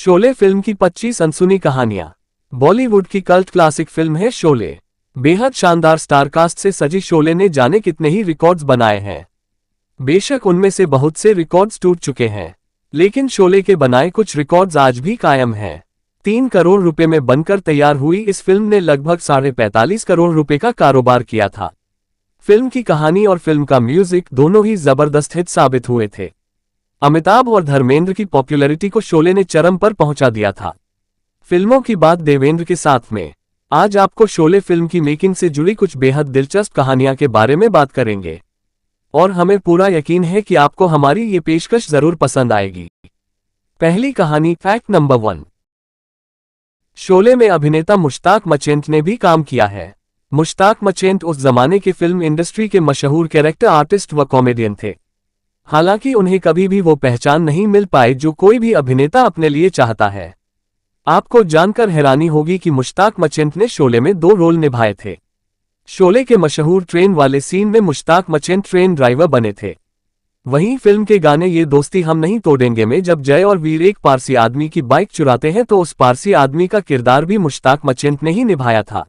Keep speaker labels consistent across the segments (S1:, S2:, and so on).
S1: Sholay film की 25 अनसुनी कहानियां। बॉलीवुड की कल्ट क्लासिक फिल्म है शोले। बेहद शानदार स्टारकास्ट से सजी शोले ने जाने कितने ही रिकॉर्ड्स बनाए हैं। बेशक उनमें से बहुत से रिकॉर्ड्स टूट चुके हैं, लेकिन शोले के बनाए कुछ रिकॉर्ड्स आज भी कायम हैं। 3 करोड़ रुपए में बनकर तैयार हुई इस फिल्म ने लगभग 45.5 करोड़ रुपए का कारोबार किया था। फिल्म की कहानी और फिल्म का म्यूजिक दोनों ही जबरदस्त हिट साबित हुए थे। अमिताभ और धर्मेंद्र की पॉपुलैरिटी को शोले ने चरम पर पहुंचा दिया था। फिल्मों की बात देवेंद्र के साथ में आज आपको शोले फिल्म की मेकिंग से जुड़ी कुछ बेहद दिलचस्प कहानियां के बारे में बात करेंगे, और हमें पूरा यकीन है कि आपको हमारी ये पेशकश जरूर पसंद आएगी। पहली कहानी, फैक्ट नंबर 1। शोले में अभिनेता मुश्ताक मचेंट ने भी काम किया है। मुश्ताक मचेंट उस जमाने के फिल्म इंडस्ट्री के मशहूर कैरेक्टर आर्टिस्ट व कॉमेडियन थे। हालांकि उन्हें कभी भी वो पहचान नहीं मिल पाई जो कोई भी अभिनेता अपने लिए चाहता है। आपको जानकर हैरानी होगी कि मुश्ताक मचेंट ने शोले में 2 रोल निभाए थे। शोले के मशहूर ट्रेन वाले सीन में मुश्ताक मचेंट ट्रेन ड्राइवर बने थे। वहीं फिल्म के गाने ये दोस्ती हम नहीं तोड़ेंगे में जब जय और वीर एक पारसी आदमी की बाइक चुराते हैं तो उस पारसी आदमी का किरदार भी मुश्ताक मचेंट ने ही निभाया था।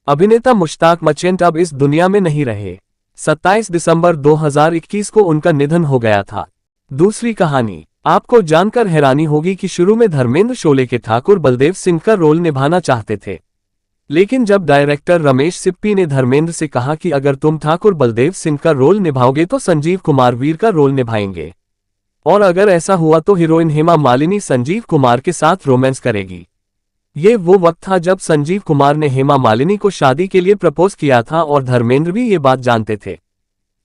S1: अभिनेता मुश्ताक मचेंट अब इस दुनिया में नहीं रहे। 27 दिसंबर 2021 को उनका निधन हो गया था। दूसरी कहानी, आपको जानकर हैरानी होगी कि शुरू में धर्मेंद्र शोले के ठाकुर बलदेव सिंह का रोल निभाना चाहते थे, लेकिन जब डायरेक्टर रमेश सिप्पी ने धर्मेंद्र से कहा कि अगर तुम ठाकुर बलदेव सिंह का रोल निभाओगे तो संजीव कुमार वीर का रोल निभाएंगे, और अगर ऐसा हुआ तो हीरोइन हेमा मालिनी संजीव कुमार के साथ रोमांस करेगी। ये वो वक्त था जब संजीव कुमार ने हेमा मालिनी को शादी के लिए प्रपोज किया था और धर्मेंद्र भी ये बात जानते थे,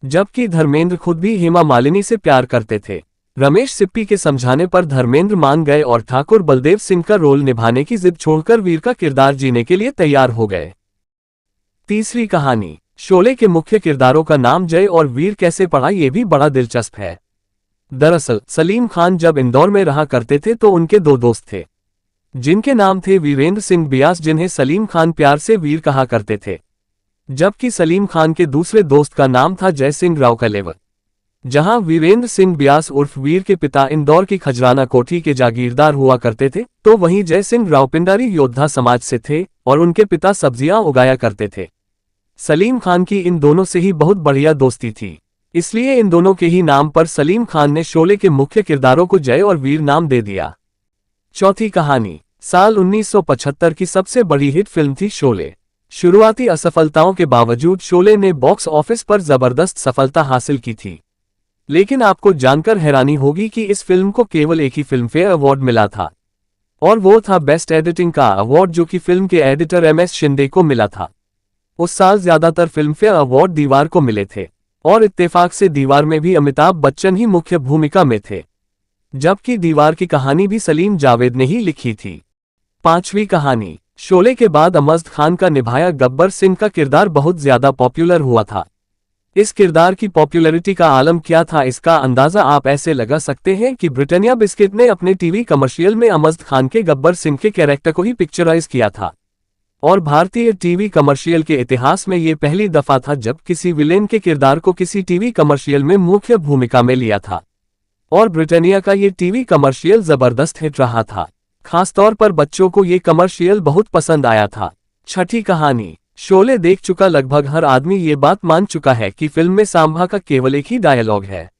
S1: जबकि धर्मेंद्र खुद भी हेमा मालिनी से प्यार करते थे। रमेश सिप्पी के समझाने पर धर्मेंद्र मान गए और ठाकुर बलदेव सिंह का रोल निभाने की जिद छोड़कर वीर का किरदार जीने के लिए तैयार हो गए। तीसरी कहानी, शोले के मुख्य किरदारों का नाम जय और वीर कैसे पड़ा ये भी बड़ा दिलचस्प है। दरअसल सलीम खान जब इंदौर में रहा करते थे तो उनके 2 दोस्त थे, जिनके नाम थे वीरेंद्र सिंह ब्यास, जिन्हें सलीम खान प्यार से वीर कहा करते थे, जबकि सलीम खान के दूसरे दोस्त का नाम था जय सिंह राव कलेवर। जहां वीरेंद्र सिंह ब्यास उर्फ वीर के पिता इंदौर की खजराना कोठी के जागीरदार हुआ करते थे, तो वहीं जय सिंह राव पिंडारी योद्धा समाज से थे और उनके पिता सब्जियां उगाया करते थे। सलीम खान की इन दोनों से ही बहुत बढ़िया दोस्ती थी, इसलिए इन दोनों के ही नाम पर सलीम खान ने शोले के मुख्य किरदारों को जय और वीर नाम दे दिया। चौथी कहानी, साल 1975 की सबसे बड़ी हिट फिल्म थी शोले। शुरुआती असफलताओं के बावजूद शोले ने बॉक्स ऑफिस पर जबरदस्त सफलता हासिल की थी, लेकिन आपको जानकर हैरानी होगी कि इस फिल्म को केवल एक ही फिल्मफेयर अवार्ड मिला था, और वो था बेस्ट एडिटिंग का अवार्ड, जो कि फिल्म के एडिटर MS शिंदे को मिला था। उस साल ज्यादातर फिल्मफेयर अवार्ड दीवार को मिले थे, और इत्तेफाक से दीवार में भी अमिताभ बच्चन ही मुख्य भूमिका में थे, जबकि दीवार की कहानी भी सलीम जावेद ने ही लिखी थी। पांचवी कहानी, शोले के बाद अमजद खान का निभाया गब्बर सिंह का किरदार बहुत ज्यादा पॉपुलर हुआ था। इस किरदार की पॉपुलैरिटी का आलम क्या था, इसका अंदाजा आप ऐसे लगा सकते हैं कि ब्रिटानिया बिस्किट ने अपने टीवी कमर्शियल में अमजद खान के गब्बर सिंह के कैरेक्टर को ही पिक्चराइज किया था, और भारतीय टीवी कमर्शियल के इतिहास में ये पहली दफा था जब किसी विलेन के किरदार को किसी टीवी कमर्शियल में मुख्य भूमिका में लिया था, और ब्रिटानिया का ये टीवी कमर्शियल जबरदस्त हिट रहा था। खासतौर पर बच्चों को ये कमर्शियल बहुत पसंद आया था। छठी कहानी, शोले देख चुका लगभग हर आदमी ये बात मान चुका है कि फिल्म में सांभा का केवल एक ही डायलॉग है,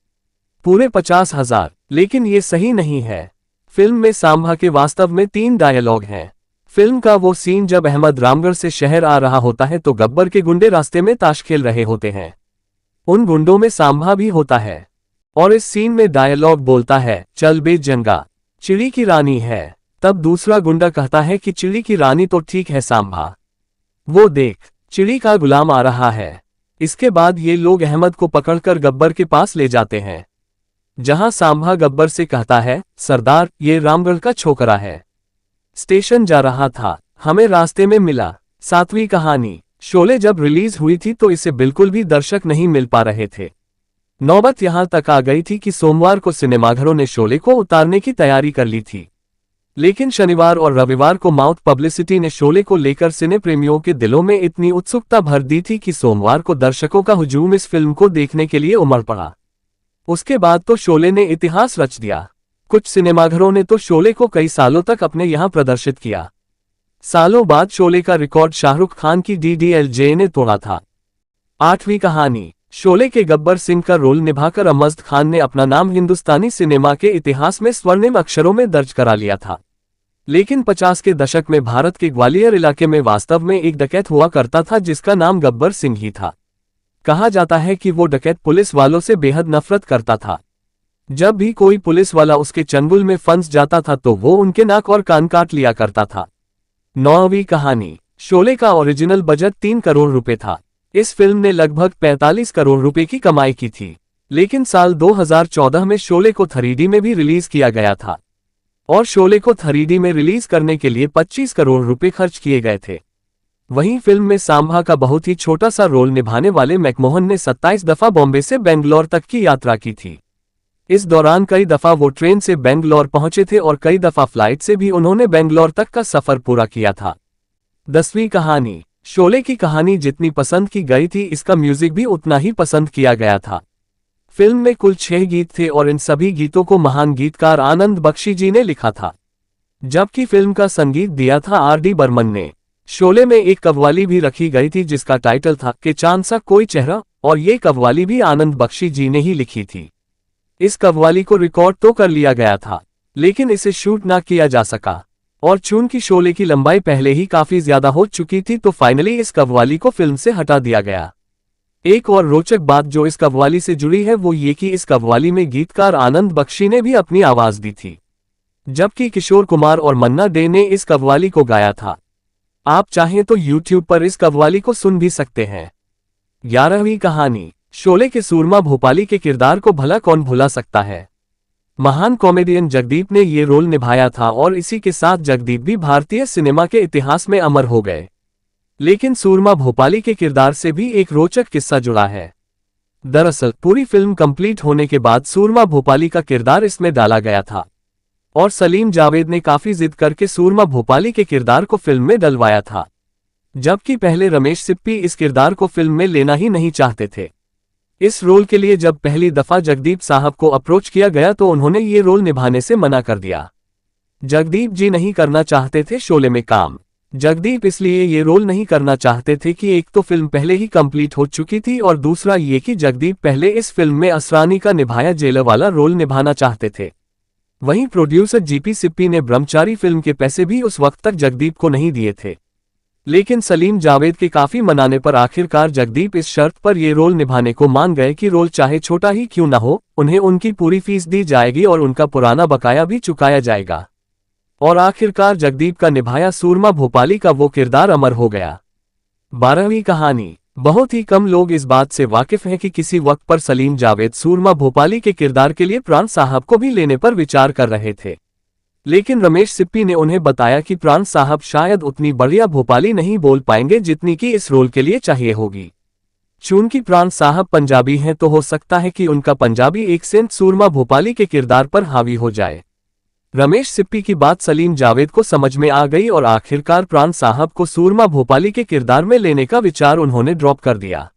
S1: पूरे 50,000, लेकिन ये सही नहीं है। फिल्म में सांभा के वास्तव में 3 डायलॉग हैं। फिल्म का वो सीन जब अहमद रामगढ़ से शहर आ रहा होता है तो गब्बर के गुंडे रास्ते में ताश खेल रहे होते हैं, उन गुंडों में सांभा भी होता है, और इस सीन में डायलॉग बोलता है, चल बे जंगा, चिड़ी की रानी है। तब दूसरा गुंडा कहता है कि चिड़ी की रानी तो ठीक है सांभा, वो देख चिड़ी का गुलाम आ रहा है। इसके बाद ये लोग अहमद को पकड़कर गब्बर के पास ले जाते हैं, जहां सांभा गब्बर से कहता है, सरदार ये रामगढ़ का छोकरा है, स्टेशन जा रहा था, हमें रास्ते में मिला। सातवीं कहानी, शोले जब रिलीज हुई थी तो इसे बिल्कुल भी दर्शक नहीं मिल पा रहे थे। नौबत यहां तक आ गई थी कि सोमवार को सिनेमाघरों ने शोले को उतारने की तैयारी कर ली थी, लेकिन शनिवार और रविवार को माउथ पब्लिसिटी ने शोले को लेकर सिने प्रेमियों के दिलों में इतनी उत्सुकता भर दी थी कि सोमवार को दर्शकों का हुजूम इस फिल्म को देखने के लिए उमड़ पड़ा। उसके बाद तो शोले ने इतिहास रच दिया। कुछ सिनेमाघरों ने तो शोले को कई सालों तक अपने यहां प्रदर्शित किया। सालों बाद शोले का रिकॉर्ड शाहरुख खान की डीडीएलजे ने तोड़ा था। 8वीं कहानी। शोले के गब्बर सिंह का रोल निभाकर अमजद खान ने अपना नाम हिंदुस्तानी सिनेमा के इतिहास में स्वर्णिम अक्षरों में दर्ज करा लिया था। लेकिन 50 के दशक में भारत के ग्वालियर इलाके में वास्तव में एक डकैत हुआ करता था जिसका नाम गब्बर सिंह ही था। कहा जाता है कि वो डकैत पुलिस वालों से बेहद नफरत करता था। जब भी कोई पुलिस वाला उसके चंगुल में फंस जाता था तो वो उनके नाक और कान काट लिया करता था। 9वीं कहानी। शोले का ओरिजिनल बजट 3 करोड़ रुपए था। इस फिल्म ने लगभग 45 करोड़ रुपए की कमाई की थी। लेकिन साल 2014 में शोले को 3D में भी रिलीज किया गया था और शोले को 3D में रिलीज करने के लिए 25 करोड़ रुपए खर्च किए गए थे। वहीं फिल्म में सांभा का बहुत ही छोटा सा रोल निभाने वाले मैकमोहन ने 27 दफा बॉम्बे से बेंगलोर तक की यात्रा की थी। इस दौरान कई दफा वो ट्रेन से बेंगलोर पहुंचे थे और कई दफा फ्लाइट से भी उन्होंने बेंगलोर तक का सफर पूरा किया था। 10वीं कहानी। शोले की कहानी जितनी पसंद की गई थी इसका म्यूजिक भी उतना ही पसंद किया गया था। फिल्म में कुल 6 गीत थे और इन सभी गीतों को महान गीतकार आनंद बख्शी जी ने लिखा था, जबकि फिल्म का संगीत दिया था आर.डी. बर्मन ने। शोले में एक कव्वाली भी रखी गई थी जिसका टाइटल था कि चांद सा कोई चेहरा, और ये कव्वाली भी आनंद बख्शी जी ने ही लिखी थी। इस कव्वाली को रिकॉर्ड तो कर लिया गया था लेकिन इसे शूट ना किया जा सका और चूंकि शोले की लंबाई पहले ही काफी ज्यादा हो चुकी थी तो फाइनली इस कव्वाली को फिल्म से हटा दिया गया। एक और रोचक बात जो इस कव्वाली से जुड़ी है वो ये कि इस कव्वाली में गीतकार आनंद बख्शी ने भी अपनी आवाज दी थी, जबकि किशोर कुमार और मन्ना डे ने इस कव्वाली को गाया था। आप चाहें तो YouTube पर इस कव्वाली को सुन भी सकते हैं। 11वीं कहानी। शोले के सूरमा भोपाली के किरदार को भला कौन भुला सकता है। महान कॉमेडियन जगदीप ने ये रोल निभाया था और इसी के साथ जगदीप भी भारतीय सिनेमा के इतिहास में अमर हो गए। लेकिन सूरमा भोपाली के किरदार से भी एक रोचक किस्सा जुड़ा है। दरअसल पूरी फिल्म कंप्लीट होने के बाद सूरमा भोपाली का किरदार इसमें डाला गया था और सलीम जावेद ने काफी जिद करके सूरमा भोपाली के किरदार को फिल्म में डलवाया था, जबकि पहले रमेश सिप्पी इस किरदार को फिल्म में लेना ही नहीं चाहते थे। इस रोल के लिए जब पहली दफा जगदीप साहब को अप्रोच किया गया तो उन्होंने ये रोल निभाने से मना कर दिया। जगदीप जी नहीं करना चाहते थे शोले में काम। जगदीप इसलिए ये रोल नहीं करना चाहते थे कि एक तो फिल्म पहले ही कंप्लीट हो चुकी थी और दूसरा ये कि जगदीप पहले इस फिल्म में असरानी का निभाया जेलर वाला रोल निभाना चाहते थे। वहीं प्रोड्यूसर जीपी सिप्पी ने ब्रह्मचारी फिल्म के पैसे भी उस वक्त तक जगदीप को नहीं दिए थे। लेकिन सलीम जावेद के काफी मनाने पर आखिरकार जगदीप इस शर्त पर ये रोल निभाने को मान गए कि रोल चाहे छोटा ही क्यों न हो, उन्हें उनकी पूरी फीस दी जाएगी और उनका पुराना बकाया भी चुकाया जाएगा। और आखिरकार जगदीप का निभाया सूरमा भोपाली का वो किरदार अमर हो गया। 12वीं कहानी। बहुत ही कम लोग इस बात से वाकिफ हैं कि किसी वक्त पर सलीम जावेद सूरमा भोपाली के किरदार के लिए प्राण साहब को भी लेने पर विचार कर रहे थे, लेकिन रमेश सिप्पी ने उन्हें बताया कि प्राण साहब शायद उतनी बढ़िया भोपाली नहीं बोल पाएंगे जितनी कि इस रोल के लिए चाहिए होगी। चूंकि प्राण साहब पंजाबी हैं तो हो सकता है कि उनका पंजाबी एक्सेंट सूरमा भोपाली के किरदार पर हावी हो जाए। रमेश सिप्पी की बात सलीम जावेद को समझ में आ गई और आखिरकार प्राण साहब को सूरमा भोपाली के किरदार में लेने का विचार उन्होंने ड्रॉप कर दिया।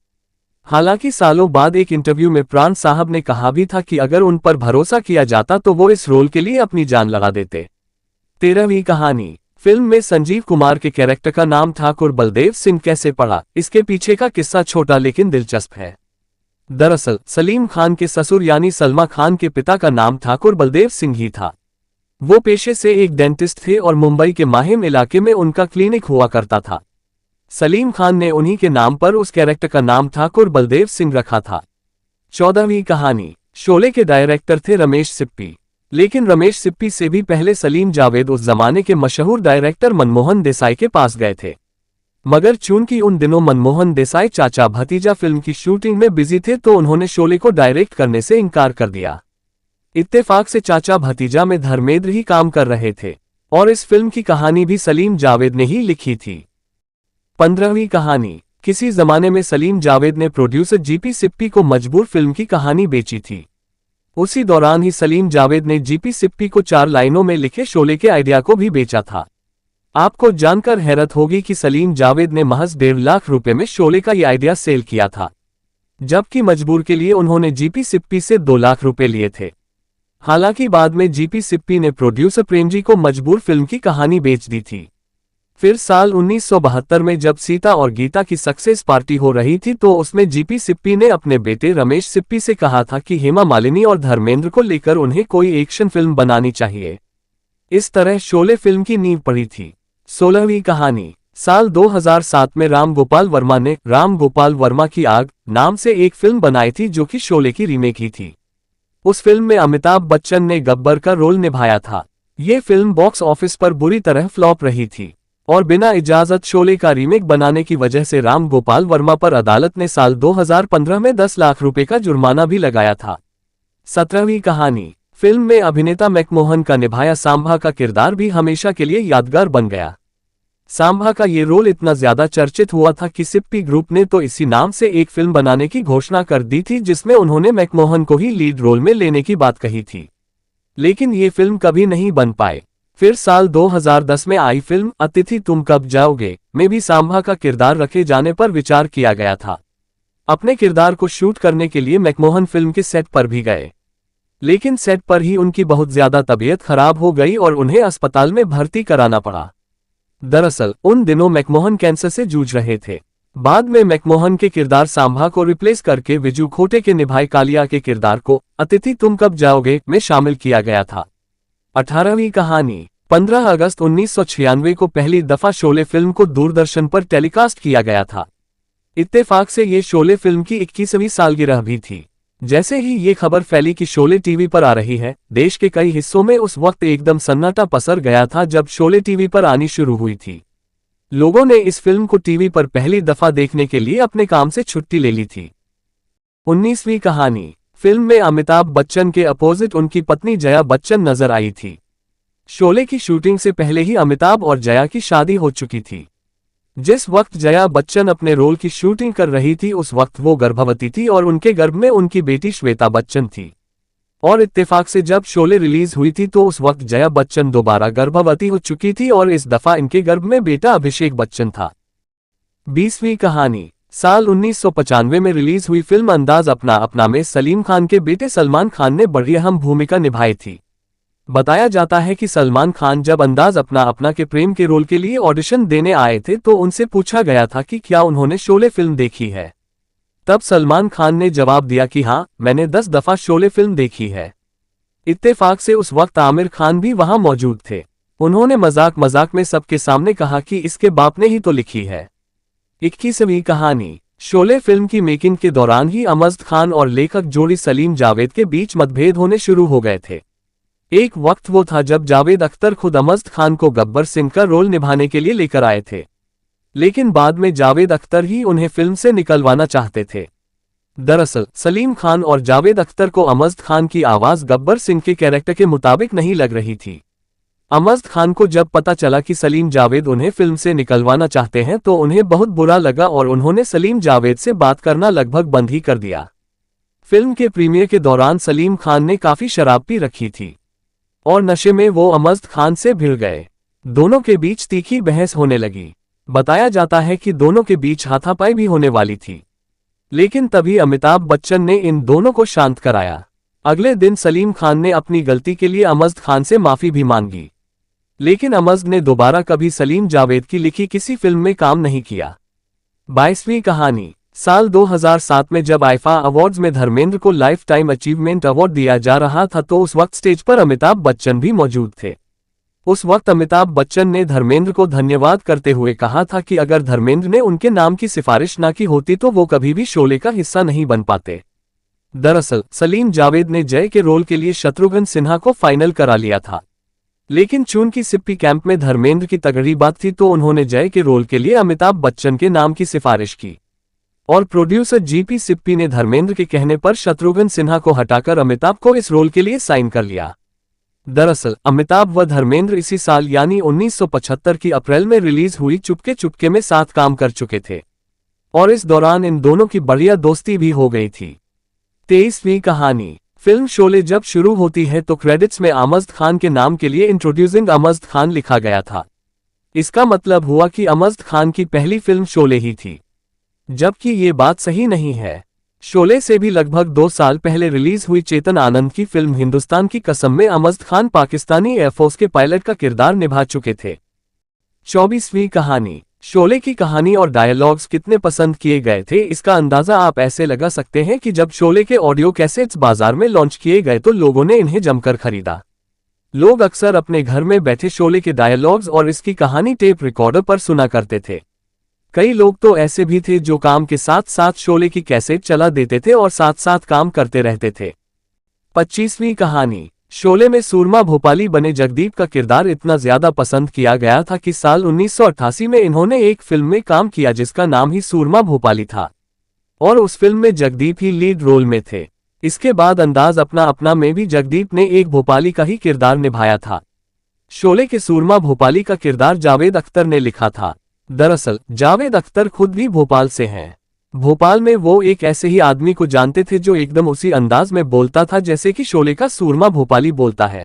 S1: हालांकि सालों बाद एक इंटरव्यू में प्राण साहब ने कहा भी था कि अगर उन पर भरोसा किया जाता तो वो इस रोल के लिए अपनी जान लगा देते। 13वीं कहानी। फिल्म में संजीव कुमार के कैरेक्टर का नाम ठाकुर बलदेव सिंह कैसे पड़ा, इसके पीछे का किस्सा छोटा लेकिन दिलचस्प है। दरअसल सलीम खान के ससुर यानी सलमा खान के पिता का नाम ठाकुर बलदेव सिंह ही था। वो पेशे से एक डेंटिस्ट थे और मुंबई के माहिम इलाके में उनका क्लिनिक हुआ करता था। सलीम खान ने उन्हीं के नाम पर उस कैरेक्टर का नाम ठाकुर बलदेव सिंह रखा था। 14वीं कहानी। शोले के डायरेक्टर थे रमेश सिप्पी, लेकिन रमेश सिप्पी से भी पहले सलीम जावेद उस जमाने के मशहूर डायरेक्टर मनमोहन देसाई के पास गए थे, मगर चूंकि उन दिनों मनमोहन देसाई चाचा भतीजा फिल्म की शूटिंग में बिजी थे तो उन्होंने शोले को डायरेक्ट करने से इनकार कर दिया। इत्तेफाक से चाचा भतीजा में धर्मेंद्र ही काम कर रहे थे और इस फिल्म की कहानी भी सलीम जावेद ने ही लिखी थी। 15वीं कहानी। किसी जमाने में सलीम जावेद ने प्रोड्यूसर जीपी सिप्पी को मजबूर फिल्म की कहानी बेची थी। उसी दौरान ही सलीम जावेद ने जीपी सिप्पी को 4 लाइनों में लिखे शोले के आइडिया को भी बेचा था। आपको जानकर हैरत होगी कि सलीम जावेद ने महज 1.5 लाख रुपए में शोले का ये आइडिया सेल किया था, जबकि मजबूर के लिए उन्होंने जीपी सिप्पी से 2 लाख रुपए लिए थे। हालांकि बाद में जीपी सिप्पी ने प्रोड्यूसर प्रेमजी को मजबूर फिल्म की कहानी बेच दी थी। फिर साल 1972 में जब सीता और गीता की सक्सेस पार्टी हो रही थी तो उसमें जीपी सिप्पी ने अपने बेटे रमेश सिप्पी से कहा था कि हेमा मालिनी और धर्मेंद्र को लेकर उन्हें कोई एक्शन फिल्म बनानी चाहिए। इस तरह शोले फिल्म की नींव पड़ी थी। 16वीं कहानी। साल 2007 में राम गोपाल वर्मा ने राम गोपाल वर्मा की आग नाम से एक फिल्म बनाई थी जो कि शोले की रीमेक ही थी। उस फिल्म में अमिताभ बच्चन ने गब्बर का रोल निभाया था। ये फिल्म बॉक्स ऑफिस पर बुरी तरह फ्लॉप रही थी और बिना इजाजत शोले का रीमेक बनाने की वजह से राम गोपाल वर्मा पर अदालत ने साल 2015 में 10 लाख रुपए का जुर्माना भी लगाया था। 17वीं कहानी। फिल्म में अभिनेता मैकमोहन का निभाया सांभा का किरदार भी हमेशा के लिए यादगार बन गया। सांभा का ये रोल इतना ज्यादा चर्चित हुआ था कि सिप्पी ग्रुप ने तो इसी नाम से एक फिल्म बनाने की घोषणा कर दी थी जिसमें उन्होंने मैकमोहन को ही लीड रोल में लेने की बात कही थी, लेकिन ये फिल्म कभी नहीं बन पाए। फिर साल 2010 में आई फिल्म अतिथि तुम कब जाओगे में भी सांभा का किरदार रखे जाने पर विचार किया गया था। अपने किरदार को शूट करने के लिए मैकमोहन फिल्म के सेट पर भी गए, लेकिन सेट पर ही उनकी बहुत ज्यादा तबीयत खराब हो गई और उन्हें अस्पताल में भर्ती कराना पड़ा। दरअसल उन दिनों मैकमोहन कैंसर से जूझ रहे थे। बाद में मैकमोहन के किरदार सांभा को रिप्लेस करके विजू खोटे के निभाए कालिया के किरदार को अतिथि तुम कब जाओगे में शामिल किया गया था। 18वीं कहानी। 15 अगस्त 1996 को पहली दफा शोले फिल्म को दूरदर्शन पर टेलीकास्ट किया गया था। इत्तेफाक से ये शोले फिल्म की 21वीं सालगिरह भी थी। जैसे ही ये खबर फैली कि शोले टीवी पर आ रही है, देश के कई हिस्सों में उस वक्त एकदम सन्नाटा पसर गया था जब शोले टीवी पर आनी शुरू हुई थी। लोगों ने इस फिल्म को टीवी पर पहली दफा देखने के लिए अपने काम से छुट्टी ले ली थी। 19वीं कहानी। फिल्म में अमिताभ बच्चन के अपोजिट उनकी पत्नी जया बच्चन नजर आई थी। शोले की शूटिंग से पहले ही अमिताभ और जया की शादी हो चुकी थी। जिस वक्त जया बच्चन अपने रोल की शूटिंग कर रही थी उस वक्त वो गर्भवती थी और उनके गर्भ में उनकी बेटी श्वेता बच्चन थी। और इत्तेफाक से जब शोले रिलीज हुई थी तो उस वक्त जया बच्चन दोबारा गर्भवती हो चुकी थी और इस दफा इनके गर्भ में बेटा अभिषेक बच्चन था। 20वीं कहानी। साल 1995 में रिलीज हुई फिल्म अंदाज अपना अपना में सलीम खान के बेटे सलमान खान ने बड़ी अहम भूमिका निभाई थी। बताया जाता है कि सलमान खान जब अंदाज अपना अपना के प्रेम के रोल के लिए ऑडिशन देने आए थे तो उनसे पूछा गया था कि क्या उन्होंने शोले फिल्म देखी है। तब सलमान खान ने जवाब दिया कि हाँ, मैंने 10 दफा शोले फिल्म देखी है। इत्तेफाक से उस वक्त आमिर खान भी वहां मौजूद थे। उन्होंने मजाक मजाक में सबके सामने कहा कि इसके बाप ने ही तो लिखी है। 21वीं कहानी। शोले फिल्म की मेकिंग के दौरान ही अमजद खान और लेखक जोड़ी सलीम जावेद के बीच मतभेद होने शुरू हो गए थे। एक वक्त वो था जब जावेद अख्तर खुद अमजद खान को गब्बर सिंह का रोल निभाने के लिए लेकर आए थे, लेकिन बाद में जावेद अख्तर ही उन्हें फिल्म से निकलवाना चाहते थे। दरअसल सलीम खान और जावेद अख्तर को अमजद खान की आवाज गब्बर सिंह के कैरेक्टर के मुताबिक नहीं लग रही थी। अमजद खान को जब पता चला कि सलीम जावेद उन्हें फिल्म से निकलवाना चाहते हैं तो उन्हें बहुत बुरा लगा और उन्होंने सलीम जावेद से बात करना लगभग बंद ही कर दिया। फिल्म के प्रीमियर के दौरान सलीम खान ने काफी शराब पी रखी थी और नशे में वो अमजद खान से भिड़ गए। दोनों के बीच तीखी बहस होने लगी। बताया जाता है कि दोनों के बीच हाथापाई भी होने वाली थी, लेकिन तभी अमिताभ बच्चन ने इन दोनों को शांत कराया। अगले दिन सलीम खान ने अपनी गलती के लिए अमजद खान से माफी भी मांगी, लेकिन अमजद ने दोबारा कभी सलीम जावेद की लिखी किसी फिल्म में काम नहीं किया। 22वीं कहानी। साल 2007 में जब आईफा अवार्ड्स में धर्मेंद्र को लाइफ टाइम अचीवमेंट अवार्ड दिया जा रहा था तो उस वक्त स्टेज पर अमिताभ बच्चन भी मौजूद थे। उस वक्त अमिताभ बच्चन ने धर्मेंद्र को धन्यवाद करते हुए कहा था कि अगर धर्मेंद्र ने उनके नाम की सिफारिश ना की होती तो वो कभी भी शोले का हिस्सा नहीं बन पाते। दरअसल सलीम जावेद ने जय के रोल के लिए शत्रुघ्न सिन्हा को फाइनल करा लिया था, लेकिन चूंकि सिप्पी कैंप में धर्मेंद्र की तगड़ी बात थी तो उन्होंने जय के रोल के लिए अमिताभ बच्चन के नाम की सिफारिश की और प्रोड्यूसर जीपी सिप्पी ने धर्मेंद्र के कहने पर शत्रुघ्न सिन्हा को हटाकर अमिताभ को इस रोल के लिए साइन कर लिया। दरअसल अमिताभ व धर्मेंद्र इसी साल यानी 1975 की अप्रैल में रिलीज हुई चुपके चुपके में साथ काम कर चुके थे और इस दौरान इन दोनों की बढ़िया दोस्ती भी हो गई थी। 23वीं कहानी। फिल्म शोले जब शुरू होती है तो क्रेडिट्स में अमजद खान के नाम के लिए इंट्रोड्यूसिंग अमजद खान लिखा गया था। इसका मतलब हुआ कि अमजद खान की पहली फिल्म शोले ही थी, जबकि ये बात सही नहीं है। शोले से भी लगभग 2 साल पहले रिलीज हुई चेतन आनंद की फिल्म हिंदुस्तान की कसम में अमजद खान पाकिस्तानी एयरफोर्स के पायलट का किरदार निभा चुके थे। 24वीं कहानी। शोले की कहानी और डायलॉग्स कितने पसंद किए गए थे इसका अंदाजा आप ऐसे लगा सकते हैं कि जब शोले के ऑडियो कैसेट्स बाजार में लॉन्च किए गए तो लोगों ने इन्हें जमकर खरीदा। लोग अक्सर अपने घर में बैठे शोले के डायलॉग्स और इसकी कहानी टेप रिकॉर्डर पर सुना करते थे। कई लोग तो ऐसे भी थे जो काम के साथ साथ शोले की कैसेट चला देते थे और साथ साथ काम करते रहते थे। 25वीं कहानी। शोले में सूरमा भोपाली बने जगदीप का किरदार इतना ज्यादा पसंद किया गया था कि साल 1988 में इन्होंने एक फिल्म में काम किया जिसका नाम ही सूरमा भोपाली था और उस फिल्म में जगदीप ही लीड रोल में थे। इसके बाद अंदाज अपना अपना में भी जगदीप ने एक भोपाली का ही किरदार निभाया था। शोले के सूरमा भोपाली का किरदार जावेद अख्तर ने लिखा था। दरअसल जावेद अख्तर खुद भी भोपाल से हैं। भोपाल में वो एक ऐसे ही आदमी को जानते थे जो एकदम उसी अंदाज में बोलता था जैसे कि शोले का सूरमा भोपाली बोलता है।